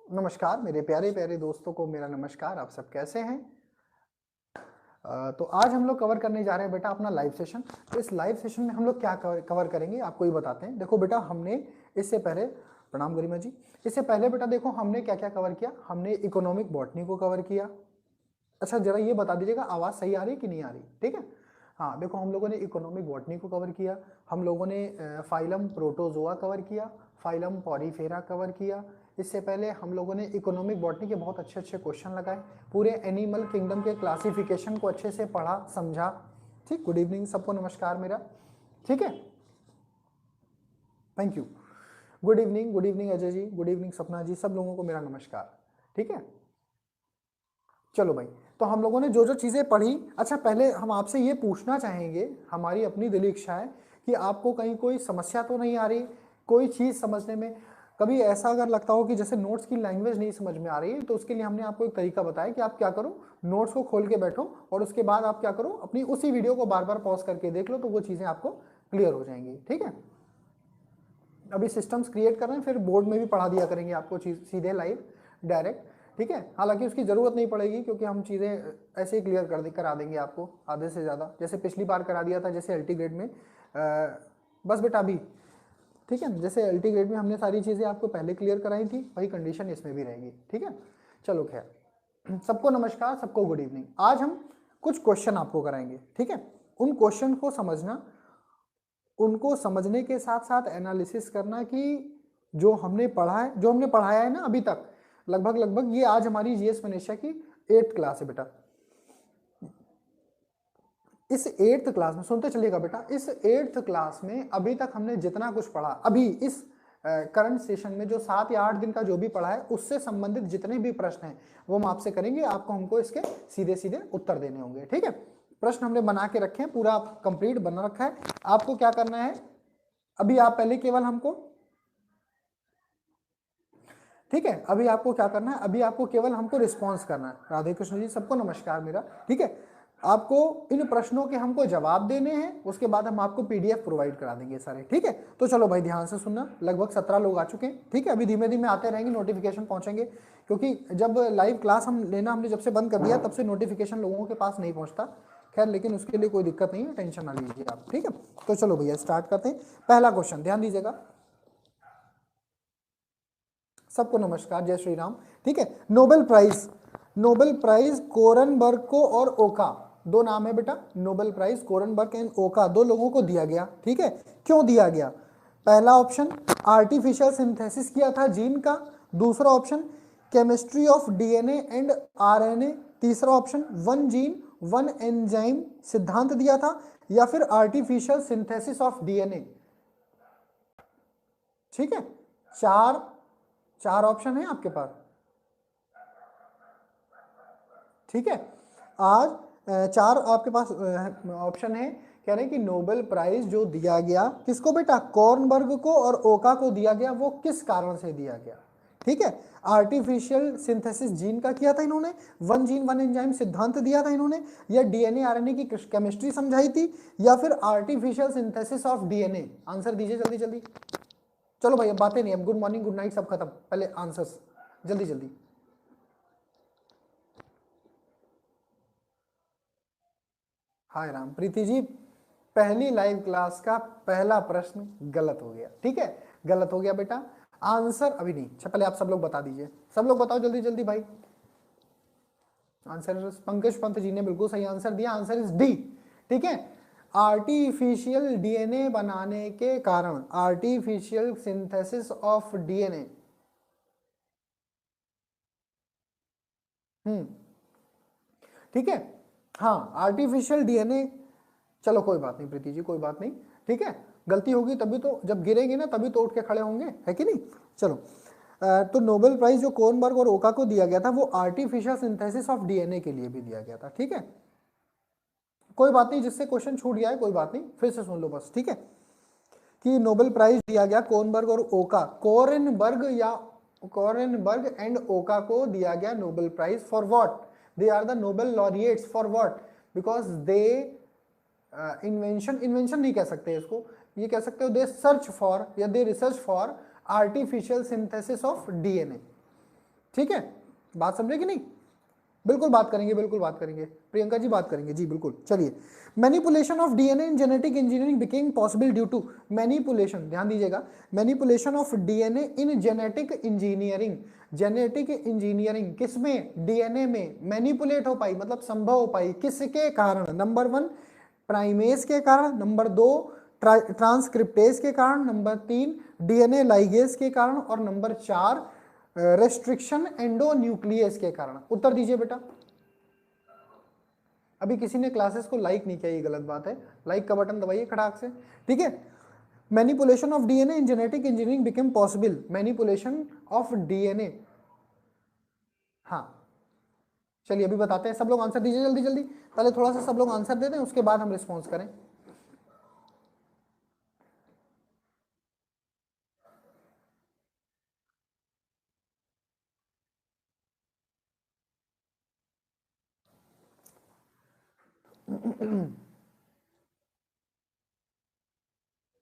नमस्कार मेरे प्यारे प्यारे दोस्तों को मेरा नमस्कार। आप सब कैसे हैं? तो आज हम लोग कवर करने जा रहे हैं बेटा अपना लाइव सेशन। तो इस लाइव सेशन में हम लोग क्या कवर करेंगे आपको ही बताते हैं। देखो बेटा, हमने इससे पहले, प्रणाम गरिमा जी, इससे पहले बेटा देखो हमने क्या क्या कवर किया। हमने इकोनॉमिक बॉटनी को कवर किया। अच्छा जरा ये बता दीजिएगा आवाज़ सही आ रही है कि नहीं आ रही? ठीक है। हाँ देखो, हम लोगों ने इकोनॉमिक बॉटनी को कवर किया। हम लोगों ने फाइलम प्रोटोजोआ कवर किया, फाइलम पॉरीफेरा कवर किया। इससे पहले हम लोगों ने इकोनॉमिक बॉटनी के बहुत अच्छे अच्छे क्वेश्चन लगाए, पूरे एनिमल किंगडम के क्लासिफिकेशन को अच्छे से पढ़ा समझा। ठीक, गुड इवनिंग सबको, नमस्कार मेरा। ठीक है, thank you. Good evening Ajay ji, good evening Sapna ji, सब लोगों को मेरा नमस्कार। ठीक है, चलो भाई, तो हम लोगों ने जो जो चीज़ें पढ़ी। अच्छा पहले हम आपसे ये पूछना चाहेंगे, हमारी अपनी दिली इच्छा है कि आपको कहीं कोई समस्या तो नहीं आ रही, कोई चीज़ समझने में कभी ऐसा अगर लगता हो कि जैसे नोट्स की लैंग्वेज नहीं समझ में आ रही है, तो उसके लिए हमने आपको एक तरीका बताया कि आप क्या करो, नोट्स को खोल के बैठो और उसके बाद आप क्या करो, अपनी उसी वीडियो को बार बार पॉज करके देख लो, तो वो चीज़ें आपको क्लियर हो जाएंगी। ठीक है, अभी सिस्टम्स क्रिएट कर रहे हैं, फिर बोर्ड में भी पढ़ा दिया करेंगे आपको चीज सीधे लाइव डायरेक्ट। ठीक है, हालांकि उसकी ज़रूरत नहीं पड़ेगी क्योंकि हम चीज़ें ऐसे ही क्लियर करा देंगे आपको आधे से ज़्यादा, जैसे पिछली बार करा दिया था, जैसे अल्टी ग्रेड में। बस बेटा अभी ठीक है, जैसे अल्टी ग्रेड में हमने सारी चीज़ें आपको पहले क्लियर कराई थी, वही कंडीशन इसमें भी रहेगी। ठीक है, चलो खैर, सबको नमस्कार, सबको गुड इवनिंग। आज हम कुछ क्वेश्चन आपको कराएंगे। ठीक है, उन क्वेश्चन को समझना, उनको समझने के साथ साथ एनालिसिस करना कि जो हमने पढ़ा है, जो हमने पढ़ाया है ना अभी तक, लगभग लगभग ये आज हमारी जीएस मनीषा की 8th क्लास है बेटा। इस 8th क्लास में सुनते चलिएगा बेटा, इस 8th क्लास में अभी तक हमने जितना कुछ पढ़ा, अभी इस करंट सेशन में जो 7 या 8 दिन का जो भी पढ़ा है, उससे संबंधित जितने भी प्रश्न हैं वो हम आपसे करेंगे। आपको हमको इसके सीधे सीधे उत्तर देने होंगे। ठीक है, प्रश्न हमने बना के रखे हैं, पूरा कंप्लीट बना रखा है। आपको क्या करना है, अभी आप पहले केवल हमको, ठीक है, अभी आपको क्या करना है, अभी आपको केवल हमको रिस्पॉन्स करना है। राधे कृष्ण जी, सबको नमस्कार मेरा। ठीक है, आपको इन प्रश्नों के हमको जवाब देने हैं, उसके बाद हम आपको पीडीएफ प्रोवाइड करा देंगे सारे। ठीक है, तो चलो भाई ध्यान से सुनना, लगभग 17 लोग आ चुके हैं। ठीक है, अभी धीमे धीमे आते रहेंगे, नोटिफिकेशन पहुंचेंगे, क्योंकि जब लाइव क्लास हम लेना हमने जब से बंद कर दिया, तब से नोटिफिकेशन लोगों के पास नहीं पहुंचता। खैर, लेकिन उसके लिए कोई दिक्कत नहीं है, टेंशन ना लीजिए आप। ठीक है, तो चलो भैया स्टार्ट करते हैं। पहला क्वेश्चन ध्यान दीजिएगा, सबको नमस्कार, जय श्री राम। ठीक है, नोबेल प्राइज, नोबेल प्राइज कोरनबर्ग को और ओका, दो नाम है बेटा, नोबेल प्राइज कोरनबर्ग एंड ओका, दो लोगों को दिया गया। ठीक है, क्यों दिया गया? पहला ऑप्शन आर्टिफिशियल सिंथेसिस किया था जीन का, दूसरा option chemistry of DNA and RNA, तीसरा option one gene one enzyme सिद्धांत दिया था, या फिर आर्टिफिशियल सिंथेसिस ऑफ डीएनए। ठीक है, चार चार ऑप्शन है आपके पास। ठीक है, आज चार आपके पास ऑप्शन है। कह रहे हैं कि नोबेल प्राइज जो दिया गया किसको बेटा, कॉर्नबर्ग को और ओका को दिया गया, वो किस कारण से दिया गया? ठीक है, आर्टिफिशियल सिंथेसिस जीन का किया था इन्होंने, वन जीन वन एंजाइम सिद्धांत दिया था इन्होंने, या डीएनए आरएनए की केमिस्ट्री समझाई थी, या फिर artificial synthesis of DNA. Answer दीजिए जल्दी जल्दी। चलो भाई अब बातें नहीं, अब गुड मॉर्निंग गुड नाइट सब खत्म, पहले आंसर्स जल्दी जल्दी। हाय राम, प्रीति जी, पहली लाइव क्लास का पहला प्रश्न गलत हो गया। ठीक है, गलत हो गया बेटा, आंसर अभी नहीं। अच्छा पहले आप सब लोग बता दीजिए, सब लोग बताओ जल्दी जल्दी भाई आंसर। पंकज पंत जी ने बिल्कुल सही आंसर दिया, आंसर इज डी। ठीक है, आर्टिफिशियल डीएनए बनाने के कारण, आर्टिफिशियल सिंथेसिस ऑफ डीएनए। ठीक है, हाँ आर्टिफिशियल डीएनए, चलो कोई बात नहीं प्रीति जी, कोई बात नहीं। ठीक है, गलती होगी तभी तो, जब गिरेगी ना तभी तो उठ के खड़े होंगे, है कि नहीं। चलो तो नोबेल प्राइज जो कोर्नबर्ग और ओका को दिया गया था, वो आर्टिफिशियल सिंथेसिस ऑफ डीएनए के लिए भी दिया गया था। ठीक है, कोई बात नहीं, जिससे क्वेश्चन छूट गया है कोई बात नहीं, फिर से सुन लो बस। ठीक है, कि नोबेल प्राइज दिया गया कोर्नबर्ग और ओका, कोरेनबर्ग या कोरेनबर्ग एंड ओका को दिया गया Nobel prize for what? They are the Nobel laureates for what? Because they invention नहीं कह सकते इसको, ये कह सकते हो दे सर्च फॉर या they research for artificial synthesis of DNA. ठीक है, बात समझे कि नहीं? बिल्कुल बात करेंगे, बिल्कुल बात करेंगे, प्रियंका जी बात करेंगे जी, बिल्कुल। चलिए, manipulation of DNA in genetic engineering became possible due to manipulation, ध्यान दीजिएगा, manipulation of DNA in genetic engineering, genetic engineering किसमें? डीएनए में मैनिपुलेट हो पाई, मतलब संभव हो पाई, किसके कारण? नंबर 1 प्राइमेस के कारण, नंबर 2 ट्रांसक्रिप्टेज के कारण, नंबर 3 डीएनए लाइगेज के कारण, और नंबर 4 रेस्ट्रिक्शन एंडोन्यूक्लियस के कारण। उत्तर दीजिए बेटा। अभी किसी ने क्लासेस को लाइक नहीं किया, ये गलत बात है, लाइक का बटन दबाइए खड़ाक से, ठीक है। Manipulation of DNA in genetic engineering became possible, manipulation of DNA, हाँ। चलिए अभी बताते हैं, सब लोग आंसर दीजिए जल्दी जल्दी, पहले थोड़ा सा सब लोग आंसर दे दें, उसके बाद हम रिस्पॉन्स करें।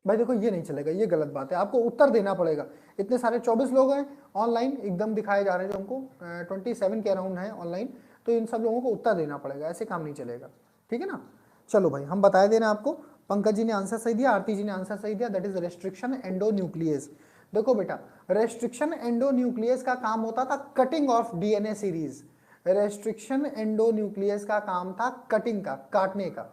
भाई देखो ये नहीं चलेगा, ये गलत बात है, आपको उत्तर देना पड़ेगा। इतने सारे 24 लोग हैं ऑनलाइन, एकदम दिखाए जा रहे हैं जो हमको 27 के अराउंड है ऑनलाइन, तो इन सब लोगों को उत्तर देना पड़ेगा, ऐसे काम नहीं चलेगा, ठीक है ना। चलो भाई हम बताए देना आपको, पंकज जी ने आंसर सही दिया, आरती जी ने आंसर सही दिया, दैट इज रेस्ट्रिक्शन एंडोन्यूक्लियस। देखो बेटा, रेस्ट्रिक्शन एंडोन्यूक्लियस का काम होता था cutting of DNA series, restriction endonuclease का काम था कटिंग का, काटने का,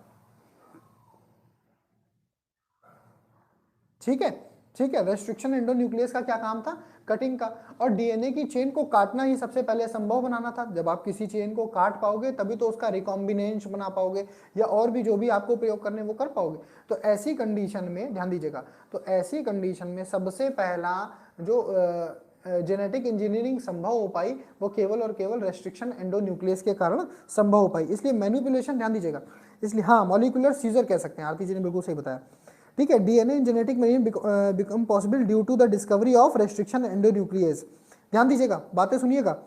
ठीक है, ठीक है। रेस्ट्रिक्शन एंडोन्यूक्लियस का क्या काम था? कटिंग का, और डीएनए की चेन को काटना ही सबसे पहले संभव बनाना था। जब आप किसी चेन को काट पाओगे तभी तो उसका रिकॉम्बिनेशन बना पाओगे, या और भी जो भी आपको प्रयोग करने वो कर पाओगे। तो ऐसी कंडीशन में ध्यान दीजिएगा, तो ऐसी कंडीशन में सबसे पहला जो जेनेटिक इंजीनियरिंग संभव हो पाई वो केवल और केवल रेस्ट्रिक्शन एंडोन्यूक्लियस के कारण संभव हो पाई, इसलिए मैनिपुलेशन, ध्यान दीजिएगा, इसलिए हाँ मॉलिक्यूलर सीजर कह सकते हैं, आरती जी ने बिल्कुल सही बताया, ठीक है। डीएनए इन जेनेटिक में become possible due to the discovery of restriction endonuclease. ध्यान दीजिएगा, बातें सुनिएगा।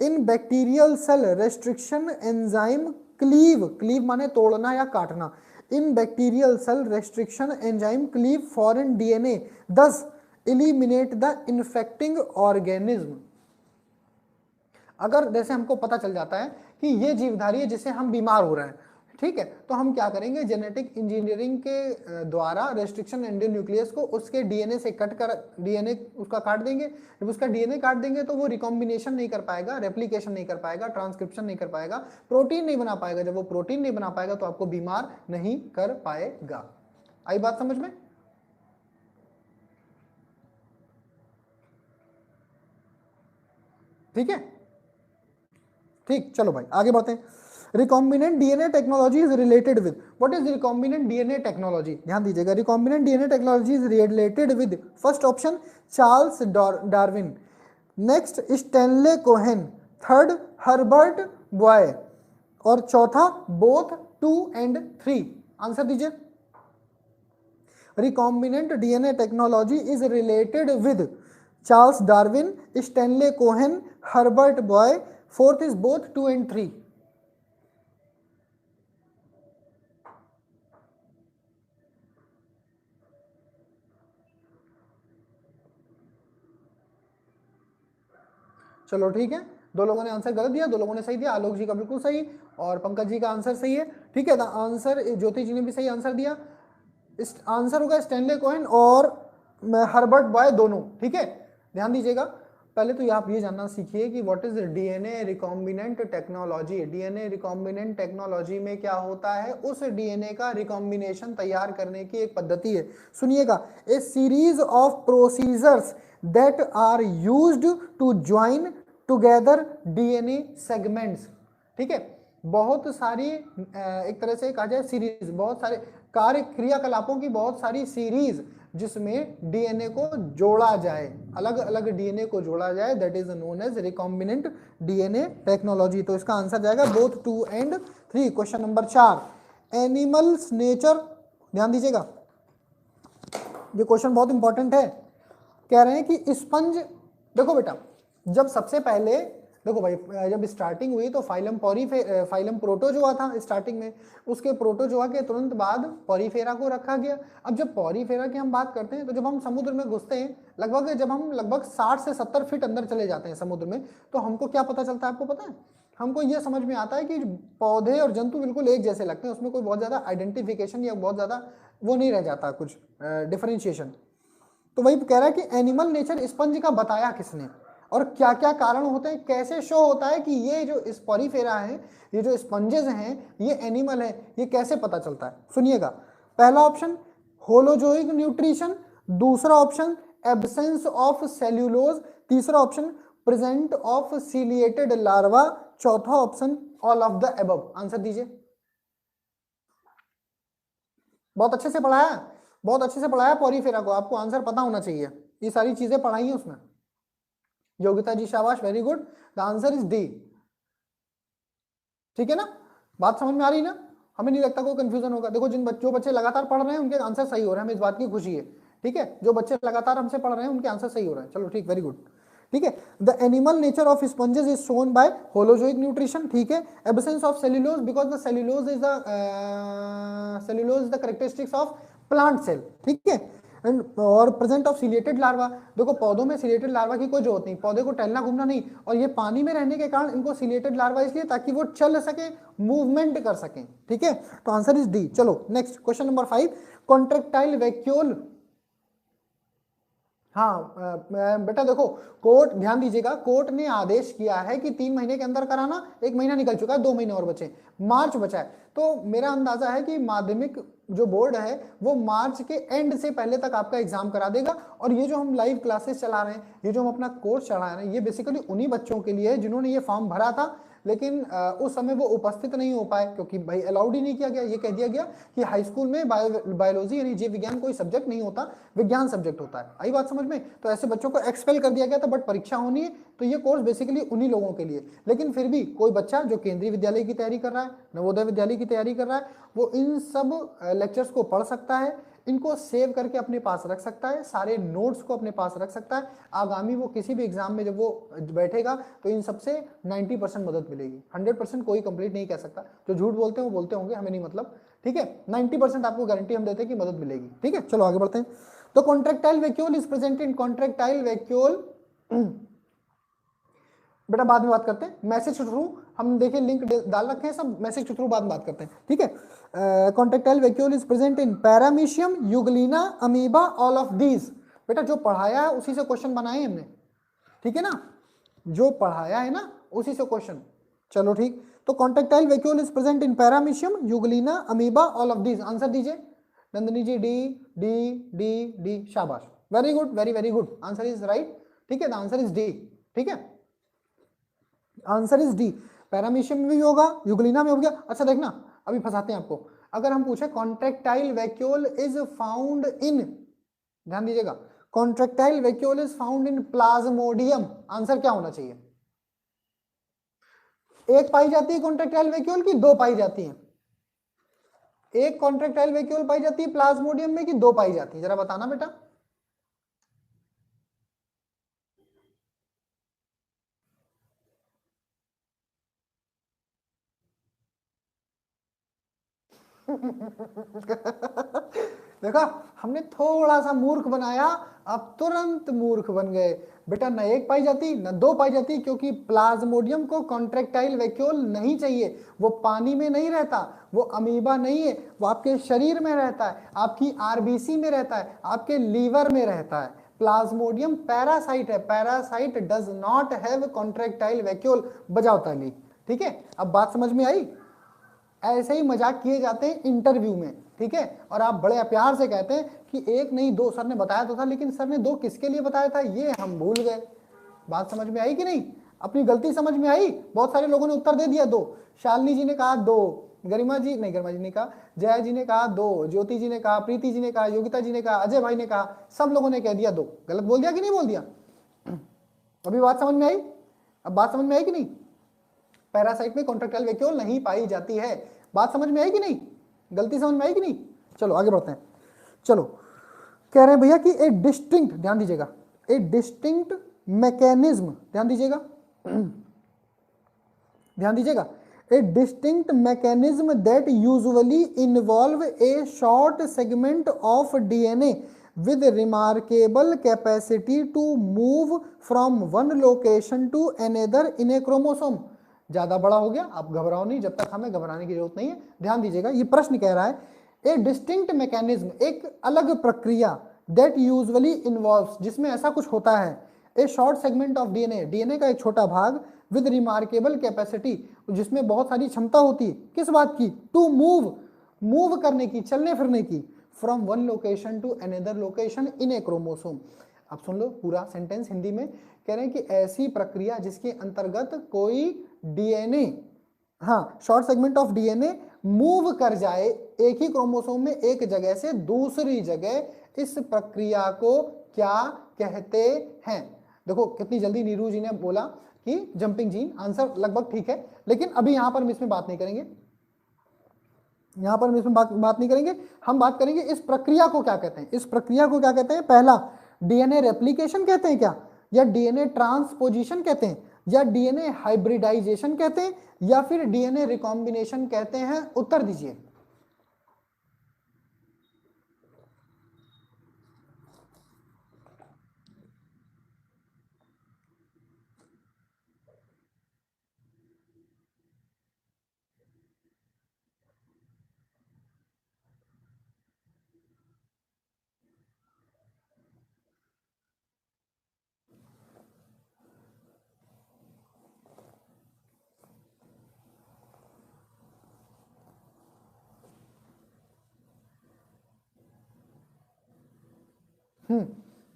In bacterial cell restriction enzyme cleave, cleave माने तोड़ना या काटना, in bacterial cell restriction enzyme cleave foreign DNA thus eliminate the infecting organism. अगर जैसे हमको पता चल जाता है कि ये जीवधारी है जिससे हम बीमार हो रहे हैं, ठीक है, तो हम क्या करेंगे, जेनेटिक इंजीनियरिंग के द्वारा रेस्ट्रिक्शन एंडोन्यूक्लियस को उसके डीएनए से कट कर, डीएनए उसका काट देंगे। जब उसका डीएनए काट देंगे तो वो रिकॉम्बिनेशन नहीं कर पाएगा, रेप्लिकेशन नहीं कर पाएगा, ट्रांसक्रिप्शन नहीं कर पाएगा, प्रोटीन नहीं बना पाएगा। जब वो प्रोटीन नहीं बना पाएगा तो आपको बीमार नहीं कर पाएगा। आई बात समझ में? ठीक है, ठीक, चलो भाई आगे बढ़ते हैं। Recombinant DNA technology is related with, what is recombinant DNA technology? ध्यान दीजिएगा, recombinant DNA technology is related with, first option Charles Darwin, next Stanley Cohen, third Herbert boy, और चौथा बोथ 2 and 3। आंसर दीजिए। Recombinant DNA technology is related with Charles Darwin, Stanley Cohen, Herbert boy, fourth is both 2 and 3। चलो ठीक है, दो लोगों ने answer गलत दिया, दो लोगों ने सही दिया, आलोक जी का बिल्कुल सही और पंकज जी का आंसर सही है, ठीक है। आंसर ज्योति जी ने भी सही आंसर दिया, इस आंसर होगा स्टैनले कोहेन और हर्बर्ट बॉय दोनों, ठीक है। ध्यान दीजिएगा, पहले तो आप ये जानना सीखिए कि what is DNA recombinant technology. DNA recombinant technology में क्या होता है, उस डीएनए का रिकॉम्बिनेशन तैयार करने की एक पद्धति है। सुनिएगा, a series of procedures that are used to join together DNA segments, ठीक है। बहुत सारी एक तरह से कहा जाए सीरीज, बहुत सारे कार्य क्रियाकलापों की बहुत सारी सीरीज जिसमें डीएनए को जोड़ा जाए, अलग अलग डीएनए को जोड़ा जाए, that is known as recombinant DNA technology. तो इसका आंसर जाएगा both 2 and 3। Question number 4, animals nature, ध्यान दीजिएगा, ये क्वेश्चन बहुत इंपॉर्टेंट है। कह रहे हैं कि स्पंज, देखो बेटा, जब सबसे पहले देखो भाई जब स्टार्टिंग हुई तो फाइलम प्रोटोजोआ था स्टार्टिंग में, उसके प्रोटोजोआ के तुरंत बाद पॉरीफेरा को रखा गया। अब जब पॉरीफेरा की हम बात करते हैं तो जब हम समुद्र में घुसते हैं जब हम लगभग 60 से 70 फीट अंदर चले जाते हैं समुद्र में, तो हमको क्या पता चलता है, आपको पता है? हमको ये समझ में आता है कि पौधे और जंतु बिल्कुल एक जैसे लगते हैं, उसमें कोई बहुत ज्यादा आइडेंटिफिकेशन या बहुत ज्यादा वो नहीं रह जाता कुछ डिफरेंशिएशन। तो वही कह रहा है कि एनिमल नेचर स्पंज का बताया किसने, और क्या क्या कारण होते हैं, कैसे शो होता है कि ये जो स्पॉरीफेरा है, ये जो स्पंजेस हैं, ये एनिमल है, ये कैसे पता चलता है? सुनिएगा, पहला ऑप्शन होलोजोइक न्यूट्रिशन, दूसरा ऑप्शन एब्सेंस ऑफ सेल्यूलोज, तीसरा option present of ciliated larva, चौथा option all of the above. Answer दीजिए। बहुत अच्छे से पढ़ाया, बहुत अच्छे से पढ़ाया पॉरीफेरा को, आपको आंसर पता होना चाहिए, ये सारी चीजें पढ़ाई हैं उसमें। योगिता जी शाबाश, very good, the answer is D. ठीक है ना, बात समझ में आ रही ना? हमें नहीं लगता कोई कंफ्यूजन होगा। देखो जो बच्चे लगातार पढ़ रहे हैं उनके आंसर सही हो रहे हैं, हमें इस बात की खुशी है। ठीक है, जो बच्चे लगातार हमसे पढ़ रहे हैं उनके आंसर सही हो रहे हैं। चलो ठीक, वेरी गुड। ठीक है, the animal nature of sponges is shown by holozoic nutrition. ठीक है, absence of cellulose because the cellulose is the characteristics of plant cell. ठीक है, और प्रेजेंट ऑफ सिलिएटेड लार्वा, देखो पौधों में सिलिएटेड लार्वा की कोई जरूरत नहीं, पौधे को टहलना घूमना नहीं, और ये पानी में रहने के कारण इनको सिलिएटेड लार्वा इसलिए ताकि वो चल सके, मूवमेंट कर सके। ठीक है, तो आंसर इज डी। चलो next question number 5, contractile vacuole. हाँ बेटा देखो, कोर्ट ध्यान दीजिएगा, कोर्ट ने आदेश किया है कि 3 महीने के अंदर कराना, 1 महीना निकल चुका है, 2 महीने और बचे, मार्च बचा है। तो मेरा अंदाजा है कि माध्यमिक जो बोर्ड है वो मार्च के एंड से पहले तक आपका एग्जाम करा देगा। और ये जो हम लाइव क्लासेस चला रहे हैं, ये जो हम अपना कोर्स चला रहे हैं, ये बेसिकली उन्हीं बच्चों के लिए है जिन्होंने ये फॉर्म भरा था लेकिन उस समय वो उपस्थित नहीं हो पाए, क्योंकि भाई अलाउड ही नहीं किया गया। ये कह दिया गया कि हाई स्कूल में बायोलॉजी यानी जीव विज्ञान कोई सब्जेक्ट नहीं होता, विज्ञान सब्जेक्ट होता है। आई बात समझ में? तो ऐसे बच्चों को एक्सपेल कर दिया गया था, बट परीक्षा होनी है, तो ये कोर्स बेसिकली उन्हीं लोगों के लिए। लेकिन फिर भी कोई बच्चा जो केंद्रीय विद्यालय की तैयारी कर रहा है, नवोदय विद्यालय की तैयारी कर रहा है, वो इन सब लेक्चर्स को पढ़ सकता है, इनको सेव करके अपने पास रख सकता है, सारे नोट्स को अपने पास रख सकता है। आगामी वो किसी भी एग्जाम में जब वो बैठेगा तो इन सबसे 90% मदद मिलेगी। 100% कोई कंप्लीट नहीं कह सकता, जो झूठ बोलते हैं वो बोलते होंगे, हमें नहीं मतलब। ठीक है, 90% आपको गारंटी हम देते हैं कि मदद मिलेगी। ठीक है, चलो आगे बढ़ते हैं। तो contractile vacuole is present in contractile vacuole, बेटा बाद में बात करते हैं, मैसेज के थ्रू हम देखिए लिंक डाल रखे हैं सब, मैसेज के थ्रू बाद में बात करते हैं। ठीक है, contractile vacuole is present in paramecium, Euglena, amoeba, all of these. बेटा जो पढ़ाया है उसी से क्वेश्चन बनाए हमने, ठीक है ना, जो पढ़ाया है ना उसी से क्वेश्चन। चलो ठीक, तो contractile vacuole is present in paramecium, Euglena, amoeba, all of these. Answer दीजिए नंदिनी जी। डी डी डी डी, शाबाश, very good, very very good, answer is right. ठीक है, द आंसर इज डी। ठीक है, आंसर इज डी। पैरामीशियम में भी होगा, Euglena में हो गया। अच्छा देखना, अभी फंसाते हैं आपको। अगर हम पूछे कॉन्ट्रेक्टाइल वैक्यूल इज फाउंड इन, ध्यान दीजिएगा, contractile vacuole is found in Plasmodium, answer क्या होना चाहिए? एक पाई जाती है कॉन्ट्रेक्टाइल वैक्यूल की 2 पाई जाती है? एक कॉन्ट्रेक्टाइल वैक्यूल पाई जाती है प्लाज्मोडियम में कि 2 पाई जाती है? जरा बताना बेटा। देखा, हमने थोड़ा सा मूर्ख बनाया, अब तुरंत मूर्ख बन गए। बेटा न 1 पाई जाती न 2 पाई जाती, क्योंकि प्लाज्मोडियम को कॉन्ट्रेक्टाइल वैक्यूल नहीं चाहिए। वो पानी में नहीं रहता, वो अमीबा नहीं है, वो आपके शरीर में रहता है, आपकी आरबीसी में रहता है, आपके लीवर में रहता है। प्लाज्मोडियम पैरासाइट है, parasite does not have contractile vacuole. बजाओ ताली। ठीक है, अब बात समझ में आई? ऐसे ही मजाक किए जाते हैं इंटरव्यू में, ठीक है, और आप बड़े प्यार से कहते हैं कि 1 नहीं 2, सर ने बताया तो था, लेकिन सर ने 2 किसके लिए बताया था ये हम भूल गए। बात समझ में आई कि नहीं? अपनी गलती समझ में आई? बहुत सारे लोगों ने उत्तर दे दिया 2। शालिनी जी ने कहा 2, गरिमा जी ने कहा, जया जी ने कहा 2, ज्योति जी ने कहा, प्रीति जी ने कहा, योगिता जी ने कहा, अजय भाई ने कहा, सब लोगों ने कह दिया 2। गलत बोल दिया कि नहीं बोल दिया? अभी बात समझ में आई? अब बात समझ में आई कि नहीं? पैरासाइट में कॉन्ट्रेक्टाइल वैक्यूल नहीं पाई जाती है। बात समझ में आई कि नहीं? गलती समझ में आई कि नहीं? चलो आगे बढ़ते हैं। चलो कह रहे हैं भैया कि ए डिस्टिंक्ट, ध्यान दीजिएगा, ए डिस्टिंक्ट मैकेनिज्म, ध्यान दीजिएगा, ध्यान दीजिएगा, ए distinct mechanism that usually involve A short segment of DNA with remarkable capacity to move from one location to another in a chromosome। ज्यादा बड़ा हो गया, आप घबराओ नहीं, जब तक हमें घबराने की जरूरत नहीं है। ध्यान दीजिएगा, ये प्रश्न कह रहा है ए डिस्टिंक्ट मैकेनिज्म, एक अलग प्रक्रिया, दैट यूजुअली इन्वॉल्व्स, जिसमें ऐसा कुछ होता है, ए short segment of DNA, DNA का एक छोटा भाग, विद रिमार्केबल कैपेसिटी, जिसमें बहुत सारी क्षमता होती है, किस बात की, टू मूव करने की, चलने फिरने की, from one location to another location in a chromosome. अब सुन लो पूरा सेंटेंस हिंदी में, कह रहे हैं कि ऐसी प्रक्रिया जिसके अंतर्गत कोई डीएनए, हाँ short segment of DNA move कर जाए एक ही क्रोमोसोम में एक जगह से दूसरी जगह, इस प्रक्रिया को क्या कहते हैं। देखो कितनी जल्दी नीरू जी ने बोला कि जंपिंग जीन, आंसर लगभग ठीक है, लेकिन अभी यहां पर हम इसमें बात नहीं करेंगे, यहां पर हम इसमें बात नहीं करेंगे, हम बात करेंगे इस प्रक्रिया को क्या कहते हैं। इस प्रक्रिया को क्या कहते हैं, पहला डीएनए रेप्लिकेशन कहते हैं क्या, या डीएनए ट्रांसपोजिशन कहते हैं, या डीएनए हाइब्रिडाइजेशन कहते हैं, या फिर डीएनए रिकॉम्बिनेशन कहते हैं, उत्तर दीजिए।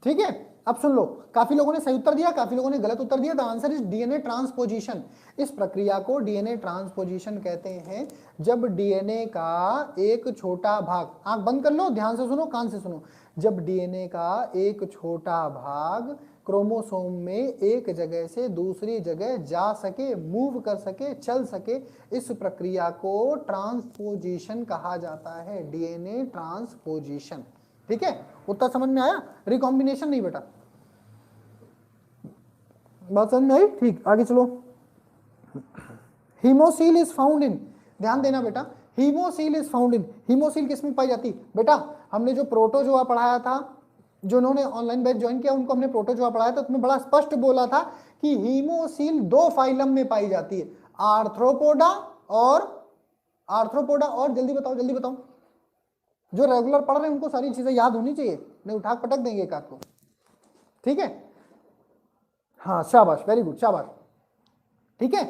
ठीक है, अब सुन लो, काफी लोगों ने सही उत्तर दिया, काफी लोगों ने गलत उत्तर दिया। The answer is DNA transposition. इस प्रक्रिया को डीएनए ट्रांसपोजिशन कहते हैं, जब डीएनए का एक छोटा भाग, आंख बंद कर लो, ध्यान से सुनो, कान से सुनो, जब डीएनए का एक छोटा भाग क्रोमोसोम में एक जगह से दूसरी जगह जा सके, मूव कर सके, चल सके, इस प्रक्रिया को ट्रांसपोजिशन कहा जाता है, डीएनए ट्रांसपोजिशन। ठीक है, उत्तर समझ में आया, रिकॉम्बिनेशन नहीं बेटा, बात समझ में आई। ठीक, आगे चलो। हीमोसील इज फाउंड इन, ध्यान देना बेटा, haemocoel is found in, haemocoel किसमें पाई जाती बेटा, हमने जो प्रोटोजोआ पढ़ाया था, जो उन्होंने ऑनलाइन बैच ज्वाइन किया उनको हमने प्रोटोजोआ पढ़ाया था, तुम्हें बड़ा स्पष्ट बोला था कि हीमोसील दो फाइलम में पाई जाती है, आर्थ्रोपोडा और जल्दी बताओ, जल्दी बताओ, जो रेगुलर पढ़ रहे हैं उनको सारी चीजें याद होनी चाहिए, नहीं उठा पटक देंगे एक आध को। ठीक है, हाँ शाबाश, वेरी गुड, शाबाश। ठीक है,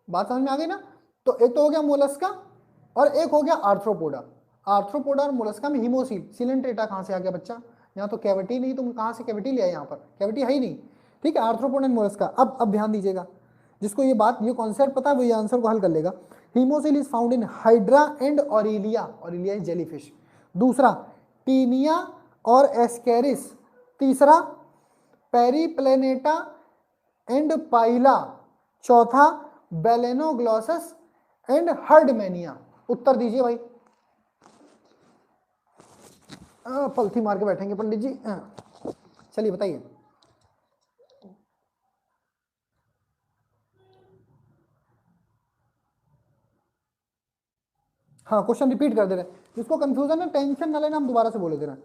बात समझ में आ गई ना। तो एक तो हो गया मोलस्का और एक हो गया आर्थ्रोपोडा। आर्थ्रोपोडा और मोलस्का में हीमोसील, सिलेंट्रेटा कहां से आ गया बच्चा, यहाँ तो कैविटी नहीं, तुम कहां से कैविटी ले आए, यहाँ पर कैविटी है ही नहीं। ठीक है, आर्थ्रोपोडा एंड मोलस्का। अब ध्यान दीजिएगा, जिसको ये बात, ये कॉन्सेप्ट पता है वो ये आंसर को हल कर लेगा। Haemocoel is found in Hydra and Aurelia, Aurelia is jellyfish. दूसरा टीनिया और एस्केरिस। तीसरा पेरीप्लेनेटा एंड पाइला। चौथा बेलेनोग्लॉसस एंड हर्डमेनिया। उत्तर दीजिए भाई, पलथी मार के बैठेंगे पंडित जी, चलिए बताइए। हाँ क्वेश्चन रिपीट कर दे रहे हैं, जिसको कंफ्यूजन है टेंशन ना लेना, हम दोबारा से बोले दे रहे हैं,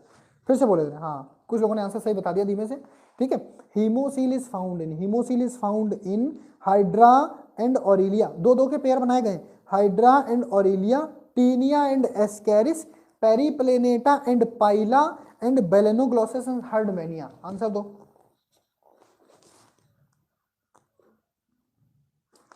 फिर से बोले दे रहे हैं। हाँ कुछ लोगों ने आंसर सही बता दिया धीमे से। ठीक है, haemocoel is found in, haemocoel is found in Hydra and Aurelia, दो दो के पेयर बनाए गए, Hydra and Aurelia, Taenia and Ascaris, Periplaneta and Pila and Balanoglossus and Herdmania. Answer दो।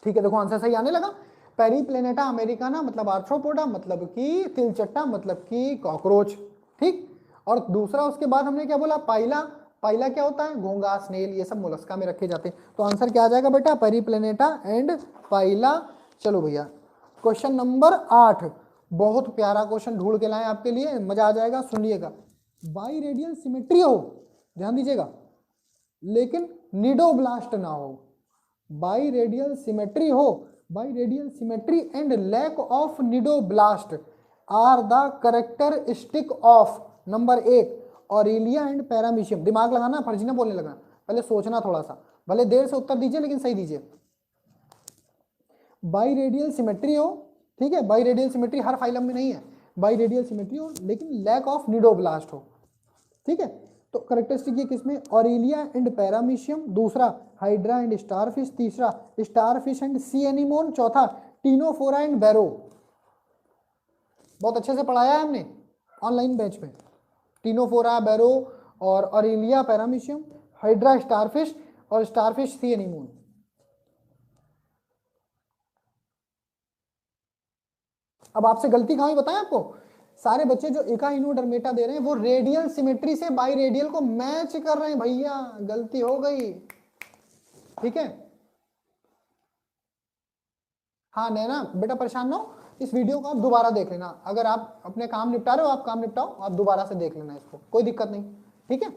ठीक है, देखो आंसर सही आने लगा। पेरीप्लेनेटा अमेरिकाना मतलब आर्थ्रोपोडा, मतलब कि तिलचट्टा, मतलब कि कॉकरोच। ठीक, और दूसरा उसके बाद हमने क्या बोला, पाइला। पाइला क्या होता है, घोंगा, स्नेल, ये सब मोलस्का में रखे जाते हैं। तो आंसर क्या आ जाएगा बेटा, पेरीप्लेनेटा एंड पाइला। चलो भैया क्वेश्चन नंबर 8, बहुत प्यारा क्वेश्चन ढूंढ के लाए आपके लिए, मजा आ जाएगा, सुनिएगा। बाई रेडियल सिमेट्री हो, ध्यान दीजिएगा, लेकिन निडोब्लास्ट ना हो। बाई रेडियल सिमेट्री हो, biradial symmetry and lack of cnidoblast are the characteristic of number 1 Aurelia and Paramecium. दिमाग लगाना, फर्जी ना बोलने लगना, पहले सोचना थोड़ा सा, भले देर से उत्तर दीजिए लेकिन सही दीजिए। बाई रेडियल सिमेट्री हो, ठीक है, by radial symmetry her phylum में नहीं है, बाई रेडियल सिमेट्री हो लेकिन लैक ऑफ निडोब्लास्ट हो, ठीक है। तो करेक्टरिस्टिक ये किसमें, ऑरेलिया एंड पैरामीशियम, दूसरा हाइड्रा एंड स्टारफिश, तीसरा स्टारफिश एंड सी एनीमोन, चौथा टीनोफोरा एंड बैरो। बहुत अच्छे से पढ़ाया है हमने ऑनलाइन बैच में, टीनोफोरा, बैरो और ऑरेलिया पैरामीशियम, हाइड्रा स्टारफिश और स्टारफिश सी एनीमोन। अब आपसे गलती कहाँ हुई बताएं आपको, सारे बच्चे जो इकाइनोडर्मेटा दे रहे हैं वो रेडियल सिमेट्री से बाई रेडियल को मैच कर रहे हैं, भैया गलती हो गई, ठीक है। हाँ नैना बेटा परेशान ना हो, इस वीडियो को आप दोबारा देख लेना, अगर आप अपने काम निपटा रहे हो आप काम निपटाओ, आप दोबारा से देख लेना इसको, कोई दिक्कत नहीं, ठीक है।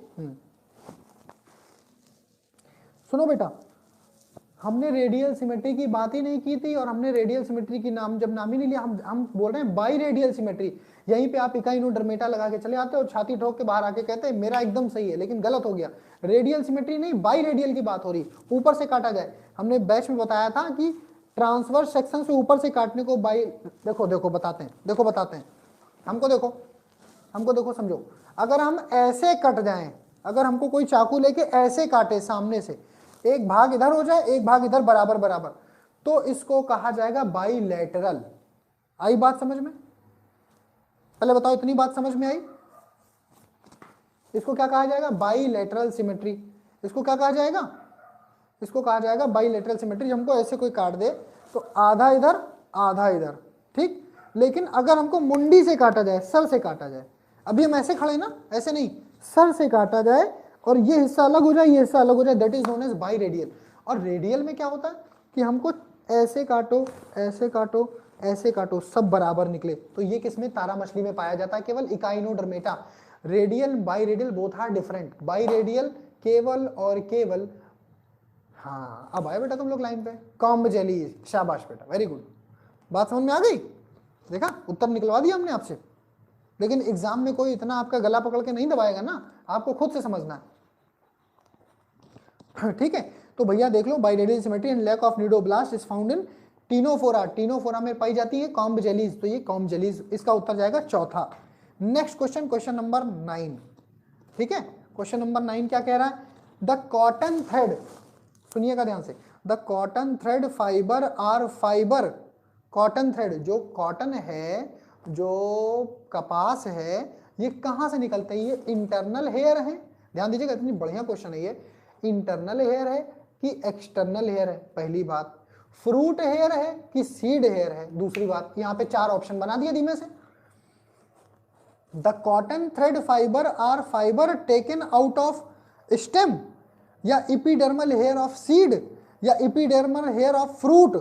सुनो बेटा, हमने रेडियल सिमेट्री की बात ही नहीं की थी और हमने रेडियल सिमेट्री की नाम जब नाम ही नहीं लिया, हम बोल रहे हैं बाई रेडियल सिमेट्री। यहीं पे आप इकाइनोडर्मेटा लगा के चले आते हो, छाती ठोक के बाहर आके कहते हैं मेरा एकदम सही है, लेकिन गलत हो गया, रेडियल सिमेट्री नहीं बाई रेडियल की बात हो रही, ऊपर से काटा जाए। हमने बैच में बताया था कि ट्रांसवर्स सेक्शन से ऊपर से काटने को बाई, देखो बताते हैं, हमको देखो समझो, अगर हम ऐसे कट जाएं, अगर हमको कोई चाकू लेके ऐसे काटे सामने से, एक भाग इधर हो जाए एक भाग इधर बराबर बराबर, तो इसको कहा जाएगा बाईलैटरल। आई बात समझ में, पहले बताओ इतनी बात समझ में आई, इसको क्या कहा जाएगा, बाईलैटरल सिमेट्री। इसको क्या कहा जाएगा, इसको कहा जाएगा बाईलैटरल सिमेट्री। हमको ऐसे कोई काट दे तो आधा इधर आधा इधर, ठीक, लेकिन अगर हमको मुंडी से काटा जाए, सर से काटा जाए, अभी हम ऐसे खड़े ना, ऐसे नहीं, सर से काटा जाए और ये हिस्सा अलग हो जाए, ये हिस्सा अलग हो जाए, that is known as biradial. और रेडियल में क्या होता है कि हमको ऐसे काटो ऐसे काटो ऐसे काटो सब बराबर निकले, तो ये किसमें, तारा मछली में पाया जाता है, केवल Echinodermata. Radial biradial both are different, biradial केवल और केवल, हाँ अब आए बेटा तुम लोग लाइन पे, कॉम्ब जेलीज, शाबाश बेटा वेरी गुड, बात समझ में आ गई, देखा उत्तर निकलवा दिया हमने आपसे। लेकिन एग्जाम में कोई इतना आपका गला पकड़ के नहीं दबाएगा ना, आपको खुद से समझना है, ठीक है। तो भैया देख लो, biradial symmetry and lack of cnidoblast is found in Ctenophora, Ctenophora में पाई जाती है कॉम्ब जेलीज, तो ये कॉम्ब जेलीज, इसका उत्तर जाएगा चौथा। नेक्स्ट क्वेश्चन, क्वेश्चन नंबर 9, ठीक है। क्वेश्चन नंबर 9 क्या कह रहा है, द कॉटन थ्रेड, सुनिएगा ध्यान से, the cotton thread fibre are fibre, cotton thread जो कॉटन है, जो कपास है, ये कहां से निकलते हैं, ये इंटरनल हेयर है, ध्यान दीजिएगा इतनी बढ़िया क्वेश्चन है ये, इंटरनल हेयर है कि एक्सटर्नल हेयर है, पहली बात, फ्रूट हेयर है कि सीड हेयर है, दूसरी बात। यहां पे 4 ऑप्शन बना दिए धीमे से, the cotton thread fibre are fibre taken out of stem, या इपिडर्मल हेयर ऑफ सीड, या इपिडर्मल हेयर ऑफ फ्रूट,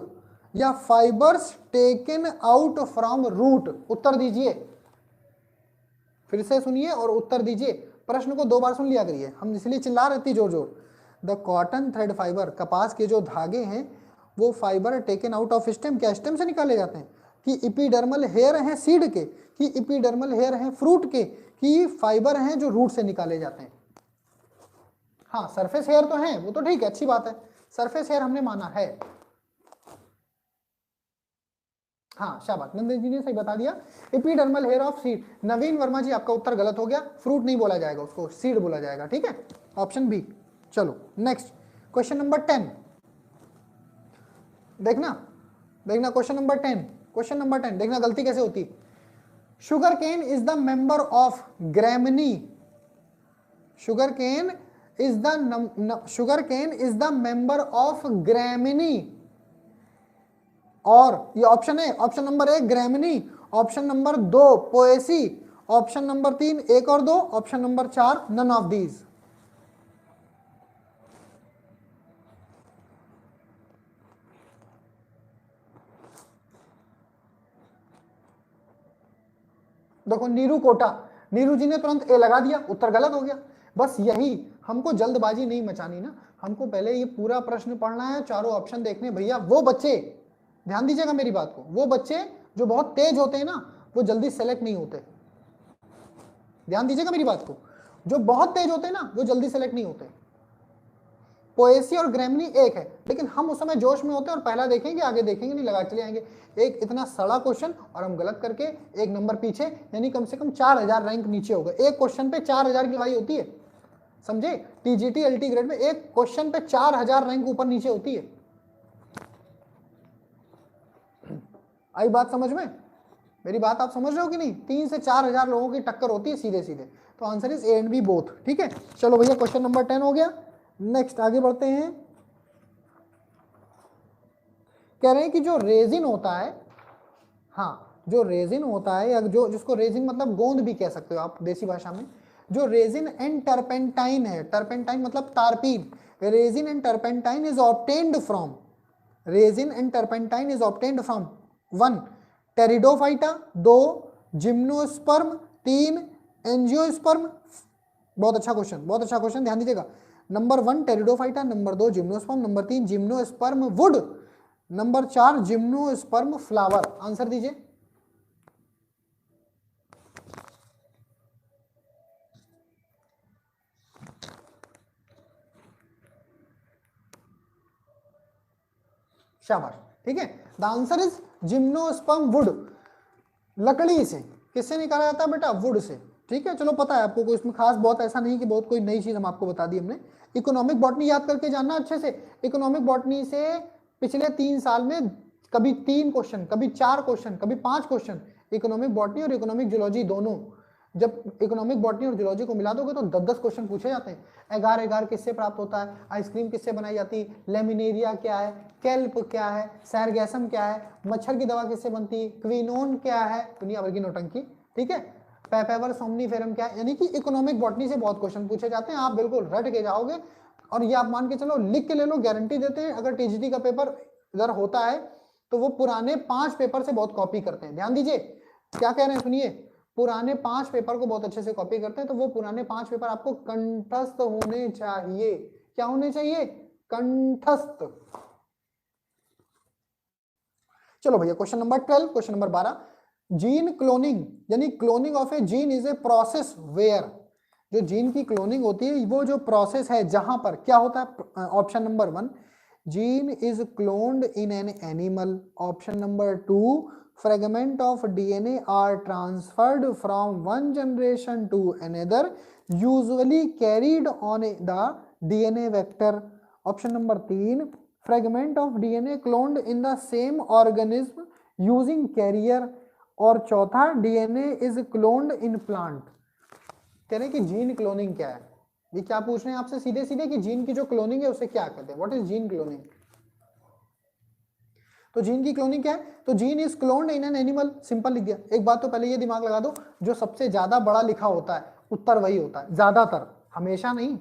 या fibres taken out from root. उत्तर दीजिए, फिर से सुनिए और उत्तर दीजिए, प्रश्न को 2 बार सुन लिया करिए, हम इसलिए चिल्ला रहे थे जोर जोर। द कॉटन थ्रेड फाइबर, कपास के जो धागे हैं वो fibre taken out of stem, क्या स्टेम से निकाले जाते हैं, कि इपिडर्मल हेयर हैं सीड के, कि इपिडर्मल हेयर हैं फ्रूट के, कि फाइबर हैं जो रूट से निकाले जाते हैं। हाँ सरफेस हेयर तो हैं, वो तो ठीक है, अच्छी बात है, सरफेस हेयर हमने माना है, हाँ शाबाश, नंदन जी ने सही बता दिया, एपिडर्मल हेयर ऑफ सीड। नवीन वर्मा जी आपका उत्तर गलत हो गया, फ्रूट नहीं बोला जाएगा उसको, सीड बोला जाएगा, ठीक है, ऑप्शन बी। चलो नेक्स्ट, क्वेश्चन नंबर 10, देखना क्वेश्चन नंबर 10, क्वेश्चन नंबर 10 देखना गलती कैसे होती। Sugarcane is the member of Gramineae, sugarcane is the member of Gramineae, और ये ऑप्शन है, option number 1 Gramineae, option number 2 Poaceae, option number 3 1 और 2, option number 4 none of these. देखो नीरू कोटा, नीरू जी ने तुरंत ए लगा दिया, उत्तर गलत हो गया। बस यही, हमको जल्दबाजी नहीं मचानी ना, हमको पहले ये पूरा प्रश्न पढ़ना है, चारों ऑप्शन देखने। भैया वो बच्चे, ध्यान दीजिएगा मेरी बात को, वो बच्चे जो बहुत तेज होते हैं ना वो जल्दी सेलेक्ट नहीं होते, ध्यान दीजिएगा मेरी बात को, जो बहुत तेज होते हैं ना वो जल्दी सेलेक्ट नहीं होते। पोएसी और ग्रेमनी एक है, लेकिन हम उस समय जोश में होते हैं और पहला देखेंगे, आगे देखेंगे नहीं, लगा चले आएंगे। एक इतना सड़ा क्वेश्चन और हम गलत करके एक नंबर पीछे, यानी कम से कम 4000 रैंक नीचे हो गए। एक क्वेश्चन पे 4000 की लड़ाई होती है, समझे? टीजीटी एलटी ग्रेड में एक क्वेश्चन पे 4000 रैंक ऊपर नीचे होती है। आई बात समझ में? मेरी बात आप समझ रहे हो कि नहीं? 3 से 4000 लोगों की टक्कर होती है सीधे सीधे। तो answer is A and B both. ठीक है, चलो भैया क्वेश्चन नंबर 10 हो गया। नेक्स्ट आगे बढ़ते हैं। कह रहे हैं कि जो रेजिन होता है, हाँ जो रेजिन होता है, या जो जिसको रेजिन मतलब गोंद भी कह सकते हो आप देसी भाषा में, जो रेजिन एंड टर्पेंटाइन है, टर्पेंटाइन मतलब तारपीन, resin and turpentine is obtained from, resin and turpentine is obtained from 1 Pteridophyta, 2 gymnosperm, 3 angiosperm. बहुत अच्छा क्वेश्चन, बहुत अच्छा क्वेश्चन, ध्यान दीजिएगा। Number 1 Pteridophyta, number 2 gymnosperm, number 3 gymnosperm wood, number 4 gymnosperm flower. Answer दीजिए। शाबाश, ठीक है। The answer is gymnosperm wood. लकड़ी से, किससे निकाला जाता है बेटा? Would say. ठीक है, चलो पता है आपको, कोई इसमें खास बहुत ऐसा नहीं कि बहुत कोई नई चीज हम आपको बता दी हमने। इकोनॉमिक बॉटनी याद करके जानना अच्छे से। इकोनॉमिक बॉटनी से पिछले 3 साल में कभी 3 क्वेश्चन, कभी 4 क्वेश्चन, कभी 5 क्वेश्चन, इकोनॉमिक बॉटनी और इकोनॉमिक जूलॉजी दोनों। जब इकोनॉमिक बॉटनी और जूलॉजी को मिला दोगे तो 10-10 क्वेश्चन पूछे जाते हैं। एगार एगार किससे प्राप्त होता है? आइसक्रीम किससे बनाई जाती है? लेमिनेरिया क्या है? केल्प क्या है? सैरगैसम क्या है? मच्छर की दवा किससे बनती है? क्विनोन क्या है? दुनिया भर की नौटंकी। ठीक है, पेपेवर सोमनीफेरम क्या है? यानी कि इकोनॉमिक बॉटनी से बहुत क्वेश्चन पूछे जाते हैं। आप बिल्कुल रट के जाओगे, और ये आप मान के चलो, लिख के ले लो, गारंटी देते हैं। अगर टीजीटी का पेपर इधर होता है तो वो पुराने 5 पेपर से बहुत कॉपी करते हैं। ध्यान दीजिए क्या कह रहे हैं, सुनिए। पुराने 5 पेपर को बहुत अच्छे से कॉपी करते हैं, तो वो पुराने 5 पेपर आपको कंठस्थ होने चाहिए। क्या होने चाहिए? कंठस्थ। चलो भैया question number 12, question number 12। Gene cloning, यानी cloning of a gene is a process where, जो जीन की क्लोनिंग होती है वो जो प्रोसेस है जहां पर क्या होता है? Option number 1 gene is cloned in an animal, option number 2 fragment of DNA are transferred from one generation to another, usually carried on the DNA vector, option number 3 fragment of DNA cloned in the same organism using carrier, और चौथा DNA is cloned in plant। कह रहे हैं कि gene cloning क्या है? ये क्या पूछ रहे हैं आपसे सीधे सीधे कि जीन की जो क्लोनिंग है उसे क्या कहते हैं? What is gene cloning? तो जीन की क्लोनिंग क्या है? तो gene is cloned in an animal, simple लिख दिया। एक बात तो पहले ये दिमाग लगा दो, जो सबसे ज्यादा बड़ा लिखा होता है उत्तर वही होता है, ज्यादातर, हमेशा नहीं।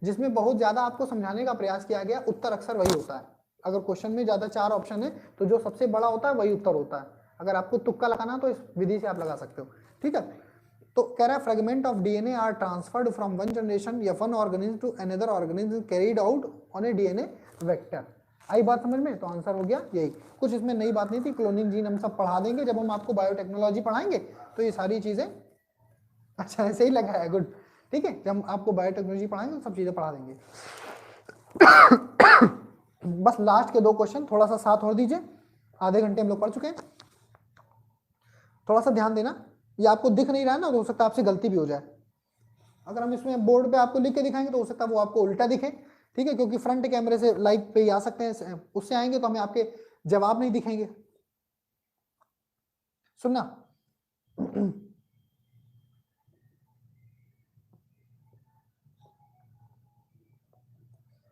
जिसमें बहुत ज्यादा आपको समझाने का प्रयास किया गया उत्तर अक्सर वही होता है। अगर क्वेश्चन में ज्यादा 4 ऑप्शन है तो जो सबसे बड़ा होता है वही उत्तर होता है। अगर आपको तुक्का लगाना तो इस विधि से आप लगा सकते हो। ठीक है, तो कह रहा है fragment of DNA are transferred from one generation या one organism to another organism carried out on a DNA vector. आई बात समझ में? तो आंसर हो गया यही। कुछ इसमें नई बात नहीं थी। क्लोनिंग जीन हम सब पढ़ा देंगे जब हम आपको बायोटेक्नोलॉजी पढ़ाएंगे, तो ये सारी चीजें, अच्छा ऐसे ही लगा है, गुड। ठीक है, जब हम आपको बायोटेक्नोलॉजी पढ़ाएंगे तो सब चीजें पढ़ा देंगे। बस लास्ट के 2 क्वेश्चन थोड़ा सा साथ और दीजिए, आधे घंटे हम लोग पढ़ चुके हैं। थोड़ा सा ध्यान देना, ये आपको दिख नहीं रहा है ना, तो हो सकता है आपसे गलती भी हो जाए। अगर हम इसमें बोर्ड पे आपको लिख के दिखाएंगे तो हो सकता है वो आपको उल्टा दिखे। ठीक है, क्योंकि फ्रंट कैमरे से लाइव पे ही आ सकते हैं, उससे आएंगे तो हमें आपके जवाब नहीं दिखेंगे। सुनना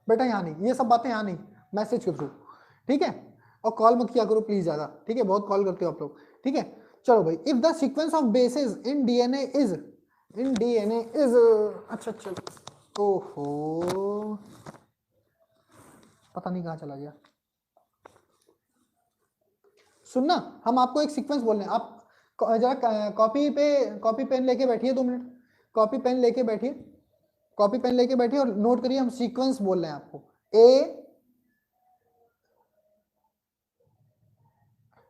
बेटा, यहाँ नहीं, ये सब बातें यहाँ नहीं, मैसेज के थ्रू। ठीक है, और कॉल मत किया करो प्लीज ज्यादा। ठीक है, बहुत कॉल करते हो आप लोग। ठीक है, चलो भाई। If the sequence of bases in DNA is, अच्छा चलो, ओहो पता नहीं कहाँ चला गया। सुनना, हम आपको एक सीक्वेंस बोल रहे हैं, आप जरा कॉपी पेन लेके बैठिए, 2 मिनट कॉपी पेन लेके बैठिए, कॉपी पेन लेके बैठिए और नोट करिए। हम सीक्वेंस बोल रहे हैं आपको। ए,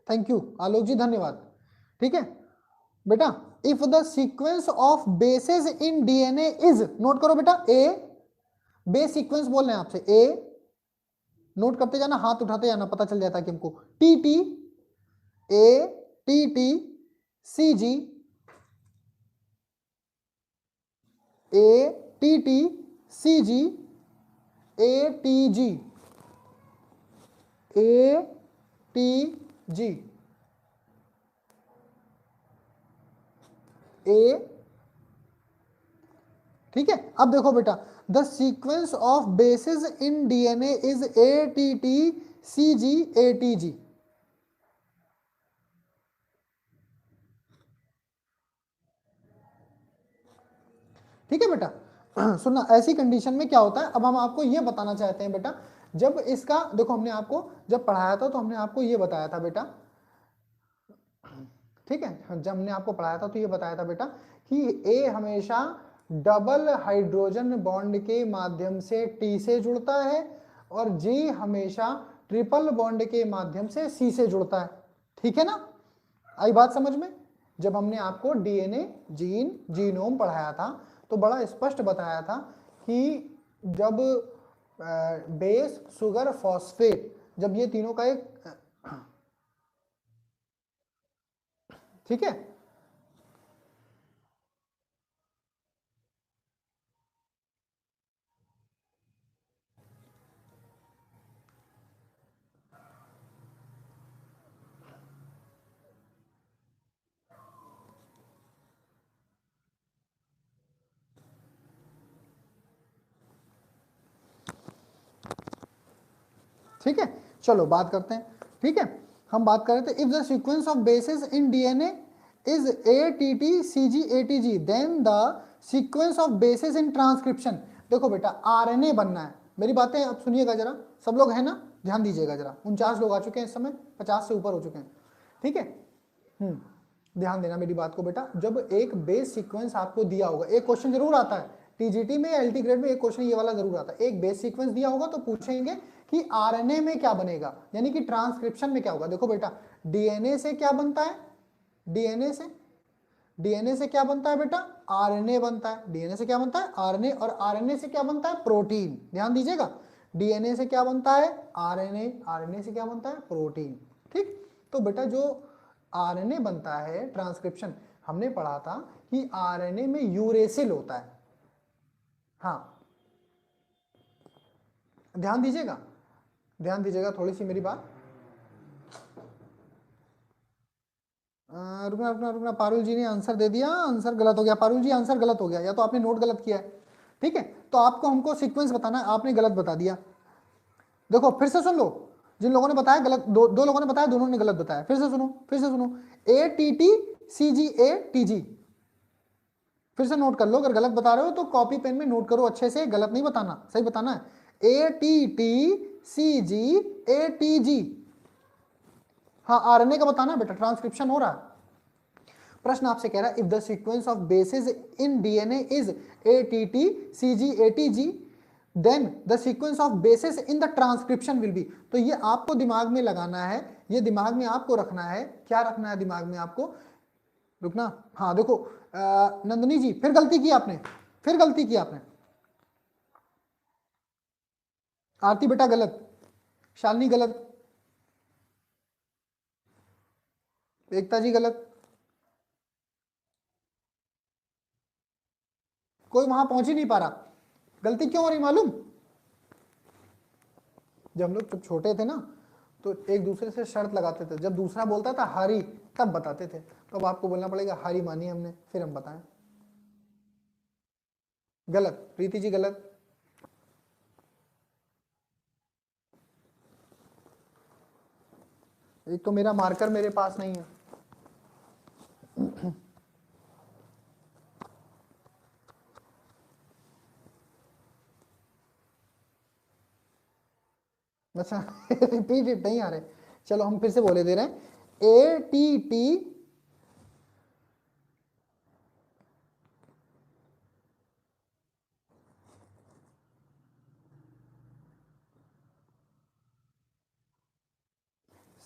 थैंक यू आलोक जी, धन्यवाद। ठीक है बेटा, if the sequence of bases in DNA is, note करो बेटा, ए बेस सीक्वेंस बोल रहे हैं आपसे, ए नोट करते जाना, हाथ उठाते जाना, पता चल जाता है कि हमको T T, A T T, C G, A T T, C G, A T G, A T G, A, ठीक है। अब देखो बेटा, the sequence of bases in DNA is A T T, C G, A T G. ठीक है बेटा। सुनना, ऐसी कंडीशन में क्या होता है, अब हम आपको ये बताना चाहते हैं बेटा, जब इसका देखो, हमने आपको जब पढ़ाया था तो हमने आपको ये बताया था बेटा, ठीक है, जब हमने आपको पढ़ाया था तो ये बताया था बेटा कि ए हमेशा डबल हाइड्रोजन बॉन्ड के माध्यम से टी से जुड़ता है और जी हमेशा ट्रिपल बॉन्ड के माध्यम से सी से जुड़ता है। ठीक है ना, आई बात समझ में। जब हमने आपको डीएनए जीन जीनोम पढ़ाया था तो बड़ा स्पष्ट बताया था कि जब बेस शुगर फॉस्फेट, जब ये तीनों का एक, ठीक है, ठीक है, चलो बात करते हैं। ठीक है, हम बात कर रहे थे, if the sequence of bases in DNA is A T T, C G, A T G, then the sequence of bases in transcription. देखो बेटा, आरएनए बनना है, मेरी बातें अब सुनिएगा जरा, सब लोग हैं ना, ध्यान दीजिएगा जरा, 49 लोग आ चुके हैं इस समय, 50 से ऊपर हो चुके हैं। ठीक है, ध्यान देना मेरी बात को बेटा, जब एक बेस सीक्वेंस आपको दिया होगा, एक क्वेश्चन जरूर आता है टीजीटी में या एलटी ग्रेड में, एक क्वेश्चन ये वाला जरूर आता है, एक बेस सीक्वेंस दिया होगा तो पूछेंगे कि आरएनए में क्या बनेगा, यानी कि ट्रांसक्रिप्शन में क्या होगा। देखो बेटा, डीएनए से क्या बनता है, डीएनए से क्या बनता है बेटा, आरएनए बनता है। डीएनए से क्या बनता है, आरएनए, और आरएनए से क्या बनता है, प्रोटीन। ध्यान दीजिएगा, डीएनए से क्या बनता है, आरएनए, आरएनए से क्या बनता है, प्रोटीन। ठीक, तो बेटा जो आरएनए बनता है ट्रांसक्रिप्शन, हमने पढ़ा था कि आरएनए में यूरेसिल होता है। हाँ, ध्यान दीजिएगा, ध्यान दीजिएगा थोड़ी सी मेरी बात। रुकना रुकना रुकना, पारुल जी ने आंसर दे दिया, आंसर गलत हो गया। पारुल जी आंसर गलत हो गया, या तो आपने नोट गलत किया है। ठीक है, तो आपको हमको सीक्वेंस बताना है, आपने गलत बता दिया। देखो फिर से सुन लो, जिन लोगों ने बताया गलत, दो लोगों ने बताया, दोनों ने गलत बताया। फिर से सुनो, फिर से सुनो, A T T, C G, A T G. फिर से नोट कर लो, अगर गलत बता रहे हो तो कॉपी पेन में नोट करो अच्छे से, गलत नहीं बताना, सही बताना है। A T T, C G, A T G. हाँ, आरएनए का बताना है बेटा, ट्रांसक्रिप्शन हो रहा है। प्रश्न आपसे कह रहा है, if the sequence of bases in DNA is ATT, CG, ATG, then the sequence of bases in the transcription will be. तो ये आपको दिमाग में लगाना है, ये दिमाग में आपको रखना है। क्या रखना है दिमाग में आपको, रुकना। हाँ देखो, नंदनी जी फिर गलती की आपने, फिर गलती की आपने। आरती बेटा गलत, शालिनी गलत, एकता जी गलत, कोई वहां पहुंच ही नहीं पा रहा। गलती क्यों हो रही मालूम, जब हम लोग जब छोटे थे ना तो एक दूसरे से शर्त लगाते थे, जब दूसरा बोलता था हरी तब बताते थे, तो अब आपको बोलना पड़ेगा हरी मानी हमने, फिर हम बताएं। गलत, प्रीति जी गलत, एक तो मेरा मार्कर मेरे पास नहीं है। अच्छा रिपीट नहीं आ रहे, चलो हम फिर से बोले दे रहे हैं। ए टी टी,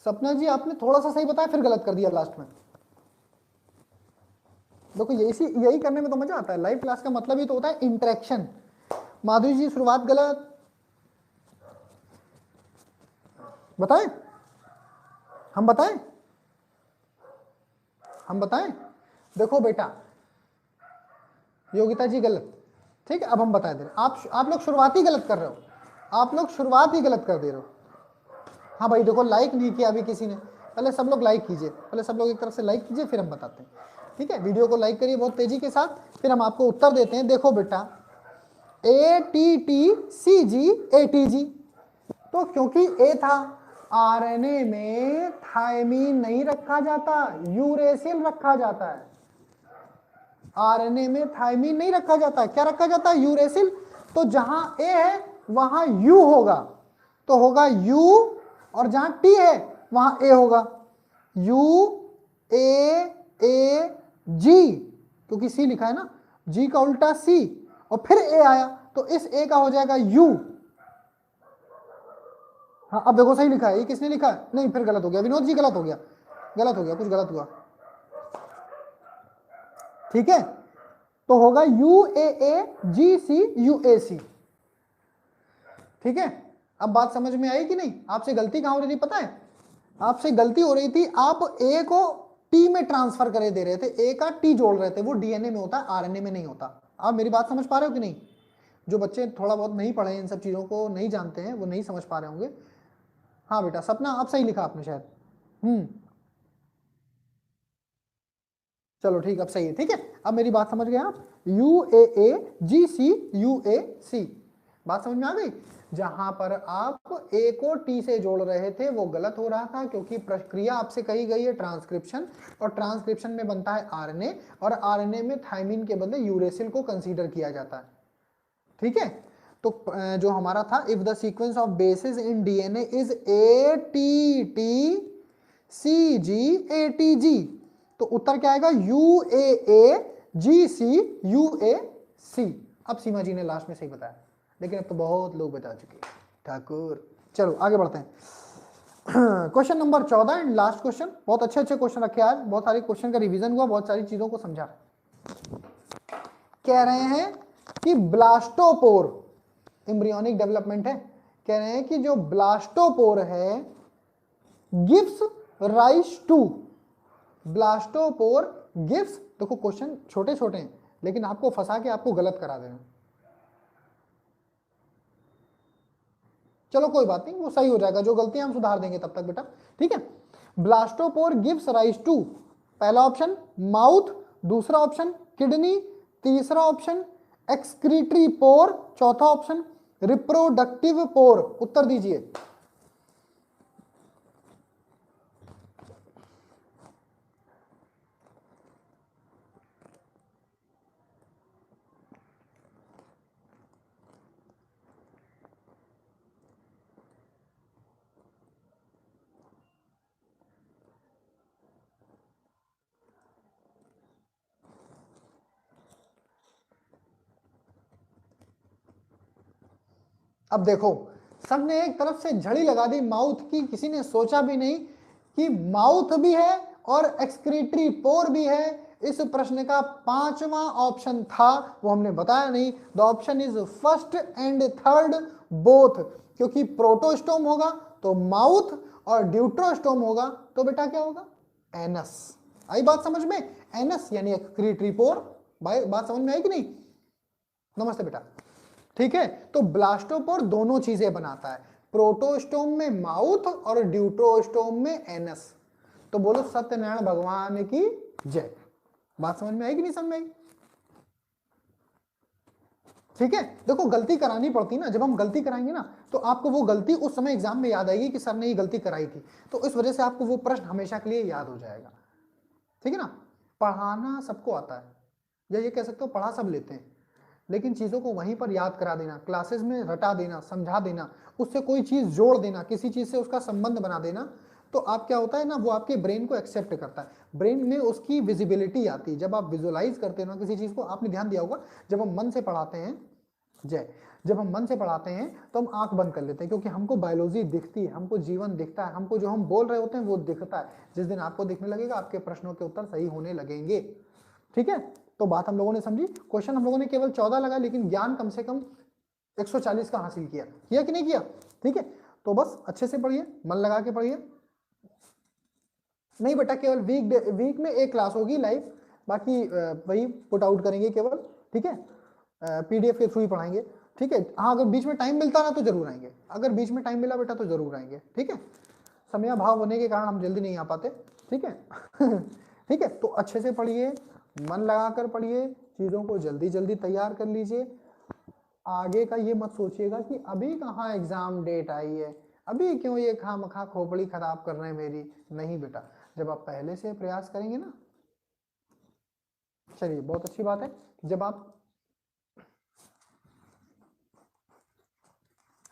सपना जी आपने थोड़ा सा सही बताया फिर गलत कर दिया लास्ट में। देखो यही करने में तो मजा आता है, लाइव क्लास का मतलब ही तो होता है इंटरेक्शन। माधुरी जी शुरुआत गलत, बताएं? हम बताएं? हम बताएं? देखो बेटा, योगिता जी गलत, ठीक है, अब हम बता दे रहे, आप लोग शुरुआत ही गलत कर रहे हो, आप लोग शुरुआत ही गलत कर दे रहे हो। हाँ भाई देखो, लाइक नहीं किया अभी किसी ने, पहले सब लोग लाइक कीजिए, पहले सब लोग एक तरफ से लाइक कीजिए, फिर हम बताते हैं, ठीक है। वीडियो को लाइक करिए बहुत तेजी के साथ, फिर हम आपको उत्तर देते हैं। देखो बेटा, ATTCG ATG, तो क्योंकि ए था, आरएनए में थायमीन नहीं रखा जाता, यूरेसिल रखा जाता है। आरएनए में थायमीन नहीं रखा जाता, क्या रखा जाता है? यूरेसिल। तो जहां ए है वहां यू होगा, तो होगा यू, और जहां टी है वहां ए होगा, यू ए जी, क्योंकि सी लिखा है ना, जी का उल्टा सी, और फिर ए आया, तो इस ए का हो जाएगा यू। हाँ अब देखो सही लिखा है, ये किसने लिखा है? नहीं फिर गलत हो गया, विनोद जी गलत हो गया, गलत हो गया, कुछ गलत हुआ, ठीक है। तो होगा UAAGCUAC, ठीक है। अब बात समझ में आई कि नहीं? आपसे गलती कहां हो रही थी पता है? आपसे गलती हो रही थी, आप ए को टी में ट्रांसफर करे दे रहे थे, ए का टी जोड़ रहे थे, वो डीएनए में होता है, आरएनए में नहीं होता। आप मेरी बात समझ पा रहे हो कि नहीं? जो बच्चे थोड़ा बहुत नहीं पढ़े, इन सब चीजों को नहीं जानते हैं, वो नहीं समझ पा रहे होंगे। हाँ बेटा सपना, अब सही लिखा आपने शायद, चलो ठीक, अब सही है, ठीक है। अब मेरी बात समझ गए आप? UAAGCUAC, बात समझ में आ गई? जहां पर आप ए को टी से जोड़ रहे थे वो गलत हो रहा था, क्योंकि प्रक्रिया आपसे कही गई है ट्रांसक्रिप्शन, और ट्रांसक्रिप्शन में बनता है आरएनए, और आरएनए में थायमीन के बदले यूरेसिल को कंसीडर किया जाता है, ठीक है। तो जो हमारा था, if the sequence of bases in DNA is ATTCGATG, तो उत्तर क्या आएगा? UAAGCUAC। अब सीमा जी ने लास्ट में सही बताया, लेकिन अब तो बहुत लोग बता चुके हैं ठाकुर। चलो आगे बढ़ते हैं। Question number 14 and last question. बहुत अच्छे अच्छे क्वेश्चन रखे आज, बहुत सारे क्वेश्चन का रिवीजन हुआ, बहुत सारी चीजों को समझा। कह रहे हैं कि ब्लास्टोपोर, एम्ब्रियोनिक डेवलपमेंट है, कह रहे हैं कि जो ब्लास्टोपोर है gives rise to, blastopore gives, देखो क्वेश्चन छोटे छोटे हैं, लेकिन आपको फंसा के आपको गलत करा देना। चलो कोई बात नहीं, वो सही हो जाएगा, जो गलतियां हम सुधार देंगे तब तक बेटा, ठीक है। ब्लास्टोपोर गिव्स राइज टू, पहला ऑप्शन माउथ, दूसरा ऑप्शन किडनी, तीसरा ऑप्शन एक्सक्रीटरी पोर, चौथा ऑप्शन रिप्रोडक्टिव पोर। उत्तर दीजिए। अब देखो, सबने एक तरफ से झड़ी लगा दी माउथ की, किसी ने सोचा भी नहीं कि माउथ भी है और एक्सक्रीटरी पोर भी है। इस प्रश्न का पांचवा ऑप्शन था, वो हमने बताया नहीं। The option is first and third both, क्योंकि प्रोटोस्टोम होगा तो माउथ, और ड्यूट्रोस्टोम होगा तो बेटा क्या होगा? एनस। आई बात समझ में? एनस यानी एक्सक्रीटरी पोर। भाई बात समझ में आई कि नहीं? नमस्ते बेटा, ठीक है। तो ब्लास्टोपोर दोनों चीजें बनाता है, प्रोटोस्टोम में माउथ और ड्यूट्रोस्टोम में एनस। तो बोलो सत्यनारायण भगवान की जय। बात समझ में आई कि नहीं समझ में आई? ठीक है। देखो गलती करानी पड़ती ना, जब हम गलती कराएंगे ना तो आपको वो गलती उस समय एग्जाम में याद आएगी कि सर ने ये गलती कराई थी, तो इस वजह से आपको वो प्रश्न हमेशा के लिए याद हो जाएगा, ठीक है ना। पढ़ाना सबको आता है, या ये कह सकते हो पढ़ा सब लेते हैं, लेकिन चीज़ों को वहीं पर याद करा देना, क्लासेस में रटा देना, समझा देना, उससे कोई चीज़ जोड़ देना, किसी चीज़ से उसका संबंध बना देना, तो आप क्या होता है ना, वो आपके ब्रेन को एक्सेप्ट करता है, ब्रेन में उसकी विजिबिलिटी आती है। जब आप विजुअलाइज करते हो ना किसी चीज़ को, आपने ध्यान दिया होगा जब हम मन से पढ़ाते हैं, जय, जब हम मन से पढ़ाते हैं तो हम आंख बंद कर लेते हैं, क्योंकि हमको बायोलॉजी दिखती है, हमको जीवन दिखता है, हमको जो हम बोल रहे होते हैं वो दिखता है। जिस दिन आपको दिखने लगेगा आपके प्रश्नों के उत्तर सही होने लगेंगे, ठीक है। तो बात हम लोगों ने समझी। क्वेश्चन हम लोगों ने केवल 14 लगा, लेकिन ज्ञान कम से कम 140 का हासिल किया, किया कि नहीं किया? ठीक है, तो बस अच्छे से पढ़िए, मन लगा के पढ़िए। नहीं बेटा, केवल वीक में एक क्लास होगी लाइव, बाकी वही पुट आउट करेंगे केवल, ठीक है, पीडीएफ के थ्रू ही पढ़ाएंगे, ठीक है। हाँ, अगर बीच में टाइम मिलता ना तो जरूर आएंगे, अगर बीच में टाइम मिला बेटा तो जरूर आएंगे, ठीक है। समय अभाव होने के कारण हम जल्दी नहीं आ पाते, ठीक है। ठीक है, तो अच्छे से पढ़िए, मन लगाकर पढ़िए, चीज़ों को जल्दी जल्दी तैयार कर लीजिए। आगे का ये मत सोचिएगा कि अभी कहाँ एग्जाम डेट आई है, अभी क्यों ये खामखा खोपड़ी खराब कर रहे हैं मेरी। नहीं बेटा, जब आप पहले से प्रयास करेंगे ना, चलिए बहुत अच्छी बात है, जब आप,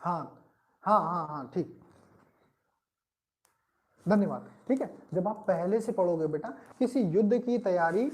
हाँ हाँ हाँ हाँ ठीक, धन्यवाद। ठीक है, जब आप पहले से पढ़ोगे बेटा, किसी युद्ध की तैयारी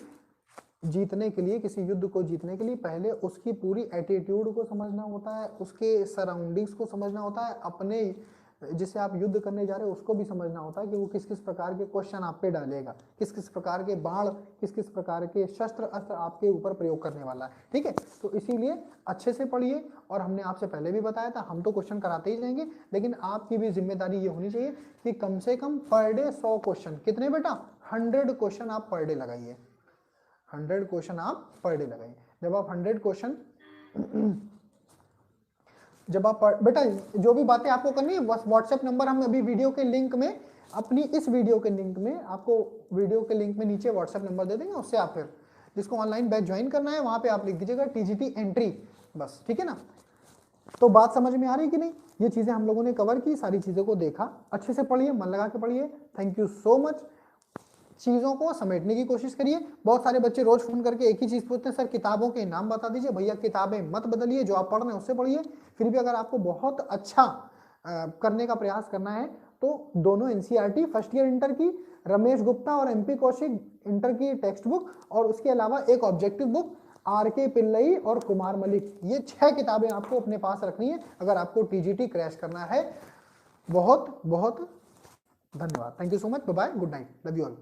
जीतने के लिए, किसी युद्ध को जीतने के लिए पहले उसकी पूरी एटीट्यूड को समझना होता है, उसके सराउंडिंग्स को समझना होता है, अपने जिसे आप युद्ध करने जा रहे हो उसको भी समझना होता है कि वो किस किस प्रकार के क्वेश्चन आप पे डालेगा, किस किस प्रकार के बाण, किस किस प्रकार के शस्त्र अस्त्र आपके ऊपर प्रयोग करने वाला है। ठीक है, तो इसीलिए अच्छे से पढ़िए, और हमने आपसे पहले भी बताया था, हम तो क्वेश्चन कराते ही जाएंगे, लेकिन आपकी भी जिम्मेदारी ये होनी चाहिए कि कम से कम पर डे 100 क्वेश्चन, कितने बेटा, 100 क्वेश्चन आप पर डे लगाइए, 100 क्वेश्चन आप पर डे लगाइए। जब आप 100 क्वेश्चन, जब आप बेटा जो भी बातें आपको करनी है, बस व्हाट्सएप नंबर हम अभी वीडियो के लिंक में, अपनी इस वीडियो के लिंक में, आपको वीडियो के लिंक में नीचे व्हाट्सएप नंबर दे देंगे, उससे आप फिर जिसको ऑनलाइन बैच ज्वाइन करना है वहां पे आप लिख दीजिएगा टीजीटी एंट्री, बस, ठीक है ना। तो बात समझ में आ रही कि नहीं? ये चीजें हम लोगों ने कवर की, सारी चीजों को देखा, अच्छे से पढ़िए, मन लगा के पढ़िए। Thank you so much. चीजों को समेटने की कोशिश करिए। बहुत सारे बच्चे रोज फोन करके एक ही चीज पूछते हैं, सर किताबों के नाम बता दीजिए। भैया किताबें मत बदलिए, जो आप पढ़ रहे हैं उससे पढ़िए। फिर भी अगर आपको बहुत अच्छा करने का प्रयास करना है तो दोनों एनसीईआरटी फर्स्ट ईयर इंटर की, रमेश गुप्ता और एमपी कौशिक इंटर की टेक्स्ट बुक, और उसके अलावा एक ऑब्जेक्टिव बुक आर.के. पिल्लई और कुमार मलिक, ये 6 किताबें आपको अपने पास रखनी है अगर आपको टीजीटी क्रैश करना है। बहुत बहुत धन्यवाद। Thank you so much. Bye bye, good night, love you all.